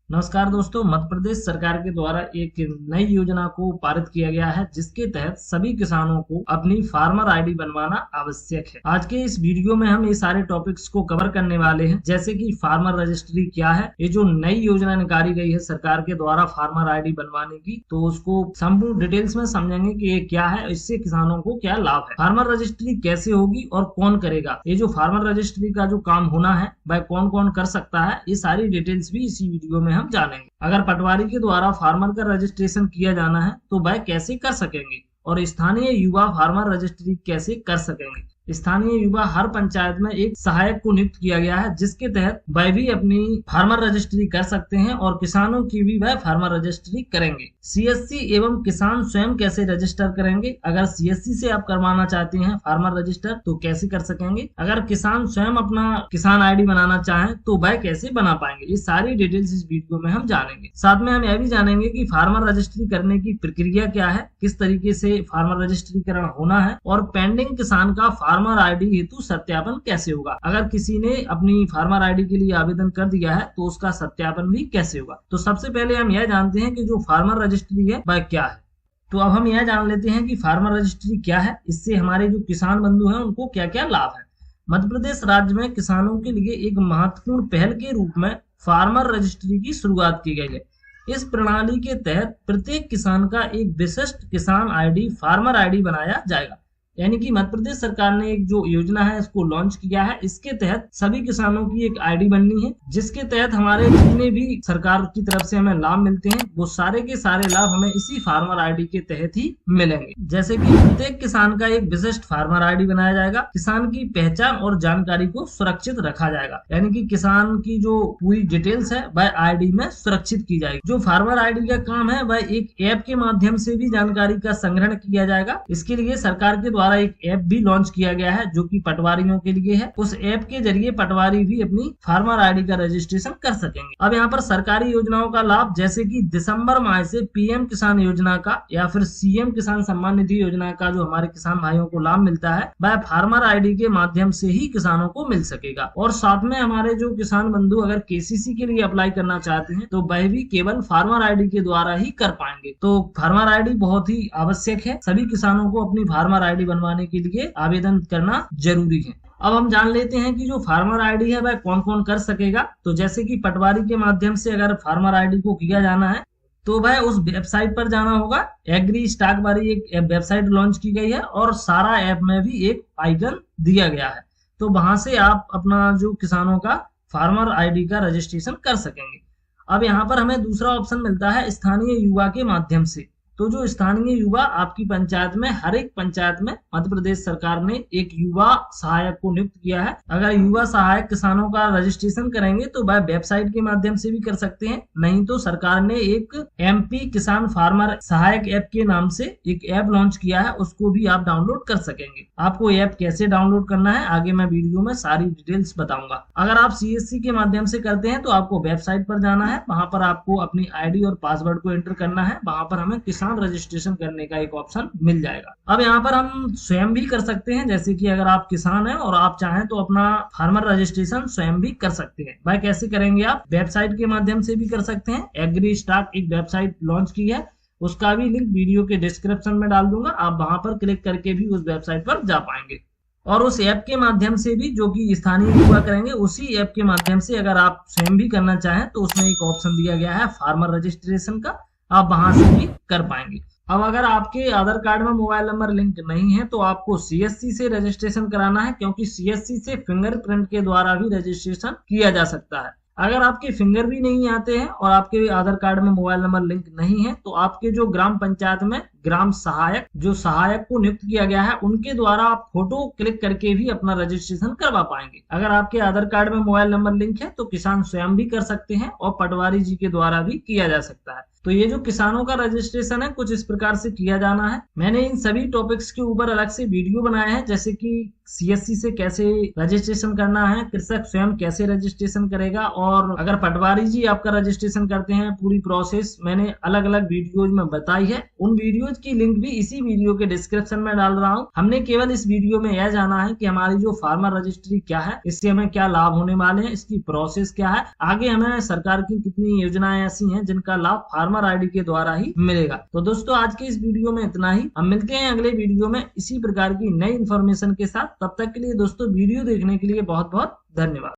नमस्कार दोस्तों, मध्य प्रदेश सरकार के द्वारा एक नई योजना को पारित किया गया है जिसके तहत सभी किसानों को अपनी फार्मर आईडी बनवाना आवश्यक है। आज के इस वीडियो में हम ये सारे टॉपिक्स को कवर करने वाले हैं, जैसे कि फार्मर रजिस्ट्री क्या है, ये जो नई योजना निकाली गई है सरकार के द्वारा फार्मर आईडी बनवाने की, तो उसको संपूर्ण डिटेल्स में समझेंगे कि ये क्या है, इससे किसानों को क्या लाभ है, फार्मर रजिस्ट्री कैसे होगी और कौन करेगा, ये जो फार्मर रजिस्ट्री का जो काम होना है वह कौन कौन कर सकता है, ये सारी डिटेल्स भी इसी वीडियो में हम जानेंगे। अगर पटवारी के द्वारा फार्मर का रजिस्ट्रेशन किया जाना है तो वह कैसे कर सकेंगे और स्थानीय युवा फार्मर रजिस्ट्री कैसे कर सकेंगे। स्थानीय युवा हर पंचायत में एक सहायक को नियुक्त किया गया है, जिसके तहत वह भी अपनी फार्मर रजिस्ट्री कर सकते हैं और किसानों की भी वह फार्मर रजिस्ट्री करेंगे। सीएससी एवं किसान स्वयं कैसे रजिस्टर करेंगे, अगर सीएससी से आप करवाना चाहते हैं फार्मर रजिस्टर तो कैसे कर सकेंगे, अगर किसान स्वयं अपना किसान आईडी बनाना चाहें तो वह कैसे बना पाएंगे, ये सारी डिटेल्स इस वीडियो में हम जानेंगे। साथ में हम यह भी जानेंगे कि फार्मर रजिस्ट्री करने की प्रक्रिया क्या है, किस तरीके से फार्मर रजिस्ट्रीकरण होना है और पेंडिंग किसान का फार्मर आईडी हेतु सत्यापन कैसे होगा। अगर किसी ने अपनी फार्मर आईडी के लिए आवेदन कर दिया है तो उसका सत्यापन भी कैसे होगा। तो सबसे पहले हम यह जानते हैं कि जो फार्मर रजिस्ट्री है वह क्या है। तो अब हम यह जान लेते हैं कि फार्मर रजिस्ट्री क्या है, इससे हमारे जो किसान बंधु हैं उनको क्या क्या लाभ है। मध्य प्रदेश राज्य में किसानों के लिए एक महत्वपूर्ण पहल के रूप में फार्मर रजिस्ट्री की शुरुआत की गई है। इस प्रणाली के तहत प्रत्येक किसान का एक विशिष्ट किसान आईडी फार्मर आईडी बनाया जाएगा। यानी कि मध्य प्रदेश सरकार ने एक जो योजना है इसको लॉन्च किया है। इसके तहत सभी किसानों की एक आईडी बननी है, जिसके तहत हमारे जितने भी सरकार की तरफ से हमें लाभ मिलते हैं वो सारे के सारे लाभ हमें इसी फार्मर आईडी के तहत ही मिलेंगे। जैसे कि प्रत्येक किसान का एक विशिष्ट फार्मर आईडी बनाया जाएगा, किसान की पहचान और जानकारी को सुरक्षित रखा जाएगा, यानी कि किसान की जो पूरी डिटेल्स है वह आईडी में सुरक्षित की जाएगी। जो फार्मर आईडी का काम है वह एक ऐप के माध्यम से भी जानकारी का संग्रहण किया जाएगा। इसके लिए सरकार के द्वारा एक ऐप भी लॉन्च किया गया है जो कि पटवारियों के लिए है। उस ऐप के जरिए पटवारी भी अपनी फार्मर आईडी का रजिस्ट्रेशन कर सकेंगे। अब यहाँ पर सरकारी योजनाओं का लाभ, जैसे कि दिसंबर माह से पीएम किसान योजना का या फिर सीएम किसान सम्मान निधि योजना का जो हमारे किसान भाइयों को लाभ मिलता है वह फार्मर आईडी के माध्यम से ही किसानों को मिल सकेगा। और साथ में हमारे जो किसान बंधु अगर केसीसी के लिए अप्लाई करना चाहते हैं तो वह भी केवल फार्मर आईडी के द्वारा ही कर पाएंगे। तो फार्मर आईडी बहुत ही आवश्यक है, सभी किसानों को अपनी फार्मर आईडी बनवाने के लिए आवेदन करना जरूरी है। अब हम जान लेते हैं कि जो फार्मर आईडी है वह कौन कौन कर सकेगा। तो जैसे कि पटवारी के माध्यम से अगर फार्मर आईडी को किया जाना है तो वह उस वेबसाइट पर जाना होगा। एग्री स्टॉक वाली एक वेबसाइट लॉन्च की गई है और सारा ऐप में भी एक आइकन दिया गया है, तो वहां से आप अपना जो किसानों का फार्मर आईडी का रजिस्ट्रेशन कर सकेंगे। अब यहाँ पर हमें दूसरा ऑप्शन मिलता है स्थानीय युवा के माध्यम से। तो जो स्थानीय युवा आपकी पंचायत में, हर एक पंचायत में मध्य प्रदेश सरकार ने एक युवा सहायक को नियुक्त किया है। अगर युवा सहायक किसानों का रजिस्ट्रेशन करेंगे तो वह वेबसाइट के माध्यम से भी कर सकते हैं, नहीं तो सरकार ने एक एमपी किसान फार्मर सहायक ऐप के नाम से एक ऐप लॉन्च किया है, उसको भी आप डाउनलोड कर सकेंगे। आपको ऐप कैसे डाउनलोड करना है आगे मैं वीडियो में सारी डिटेल्स बताऊंगा। अगर आप सीएससी के माध्यम से करते हैं तो आपको वेबसाइट पर जाना है, वहां पर आपको अपनी आईडी और पासवर्ड को एंटर करना है, वहां पर हमें किसान रजिस्ट्रेशन करने का एक ऑप्शन मिल जाएगा। अब यहाँ पर हम स्वयं भी कर सकते हैं, जैसे कि अगर आप किसान हैं और आप चाहें तो अपना फार्मर रजिस्ट्रेशन स्वयं भी कर सकते हैं। वह कैसे करेंगे, आप वेबसाइट के माध्यम से भी कर सकते हैं। एग्री स्टॉक एक वेबसाइट लॉन्च की है, उसका भी लिंक वीडियो के डिस्क्रिप्शन में डाल दूंगा, आप वहां पर क्लिक करके भी उस वेबसाइट पर जा पाएंगे। और उस ऐप के माध्यम से भी, जो कि स्थानीय युवा करेंगे, उसी ऐप के माध्यम से अगर आप स्वयं भी करना चाहें तो उसमें एक ऑप्शन दिया गया है फार्मर रजिस्ट्रेशन का, आप वहां से भी कर पाएंगे। अब अगर आपके आधार कार्ड में मोबाइल नंबर लिंक नहीं है तो आपको सीएससी से रजिस्ट्रेशन कराना है, क्योंकि सीएससी से फिंगरप्रिंट के द्वारा भी रजिस्ट्रेशन किया जा सकता है। अगर आपके फिंगर भी नहीं आते हैं और आपके आधार कार्ड में मोबाइल नंबर लिंक नहीं है तो आपके जो ग्राम पंचायत में ग्राम सहायक, जो सहायक को नियुक्त किया गया है, उनके द्वारा आप फोटो क्लिक करके भी अपना रजिस्ट्रेशन करवा पाएंगे। अगर आपके आधार कार्ड में मोबाइल नंबर लिंक है तो किसान स्वयं भी कर सकते हैं और पटवारी जी के द्वारा भी किया जा सकता है। तो ये जो किसानों का रजिस्ट्रेशन है कुछ इस प्रकार से किया जाना है। मैंने इन सभी टॉपिक्स के ऊपर अलग से वीडियो बनाए हैं, जैसे कि सीएससी से कैसे रजिस्ट्रेशन करना है, कृषक स्वयं कैसे रजिस्ट्रेशन करेगा, और अगर पटवारी जी आपका रजिस्ट्रेशन करते हैं पूरी प्रोसेस मैंने अलग अलग वीडियोज में बताई है। उन वीडियोज की लिंक भी इसी वीडियो के डिस्क्रिप्शन में डाल रहा हूँ। हमने केवल इस वीडियो में यह जाना है कि हमारी जो फार्मर रजिस्ट्री क्या है, इससे हमें क्या लाभ होने वाले हैं, इसकी प्रोसेस क्या है, आगे हमें सरकार की कितनी योजनाएं ऐसी हैं जिनका लाभ फार्मर आईडी के द्वारा ही मिलेगा। तो दोस्तों आज के इस वीडियो में इतना ही। हम मिलते हैं अगले वीडियो में इसी प्रकार की नई इंफॉर्मेशन के साथ। तब तक के लिए दोस्तों वीडियो देखने के लिए बहुत बहुत धन्यवाद।